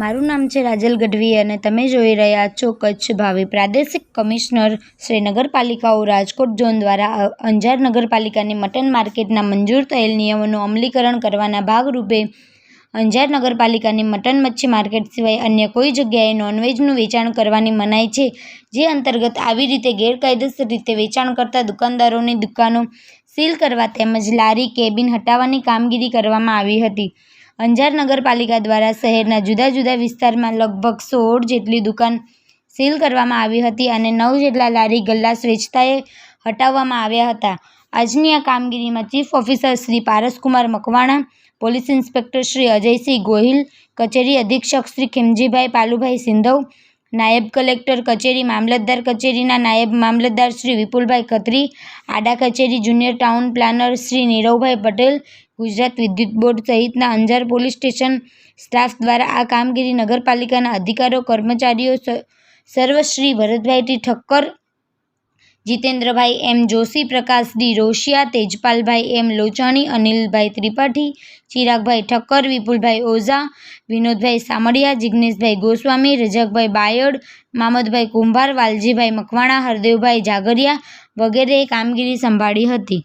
મારું નામ છે રાજલ ગઢવી અને તમે જોઈ રહ્યા છો કચ્છ ભાવિ. પ્રાદેશિક કમિશનર શ્રી નગરપાલિકાઓ રાજકોટ ઝોન દ્વારા અંજાર નગરપાલિકાની મટન માર્કેટના મંજૂર થયેલ નિયમોનું અમલીકરણ કરવાના ભાગરૂપે અંજાર નગરપાલિકાની મટન મચ્છી માર્કેટ સિવાય અન્ય કોઈ જગ્યાએ નોનવેજનું વેચાણ કરવાની મનાઈ છે, જે અંતર્ગત આવી રીતે ગેરકાયદેસર રીતે વેચાણ કરતા દુકાનદારોની દુકાનો સીલ કરવા તેમજ લારી કેબિન હટાવવાની કામગીરી કરવામાં આવી હતી. અંજાર નગરપાલિકા દ્વારા શહેરના જુદા જુદા વિસ્તારમાં લગભગ 16 જેટલી દુકાન સીલ કરવામાં આવી હતી અને 9 જેટલા લારી ગલ્લાસ વેચતાએ હટાવવામાં આવ્યા હતા. આજની આ કામગીરીમાં chief officer Shri Paraskumar Makwana, police inspector Shri Ajaysinh Gohil, કચેરી અધિક્ષક શ્રી ખીમજીભાઈ પાલુભાઈ સિંધવ, નાયબ કલેક્ટર કચેરી મામલતદાર કચેરીના નાયબ મામલતદાર શ્રી વિપુલભાઈ ખત્રી, આડા કચેરી junior town planner Shri Niravbhai Patel, Gujarat વિદ્યુત બોર્ડ સહિતના અંજાર પોલીસ સ્ટેશન સ્ટાફ દ્વારા આ કામગીરી નગરપાલિકાના અધિકારીઓ, કર્મચારીઓ સર્વશ્રી ભરતભાઈ ટી ઠક્કર, જીતેન્દ્રભાઈ એમ જોશી, પ્રકાશ ડી રોશિયા, તેજપાલભાઈ એમ લોચાણી, અનિલભાઈ ત્રિપાઠી, ચિરાગભાઈ ઠક્કર, વિપુલભાઈ ઓઝા, વિનોદભાઈ સામડિયા, જિગ્નેશભાઈ ગોસ્વામી, રજાકભાઈ બાયડ, મામદભાઈ કુંભાર, વાલજીભાઈ મકવાણા, હરદેવભાઈ જાગરિયા વગેરેએ કામગીરી સંભાળી હતી.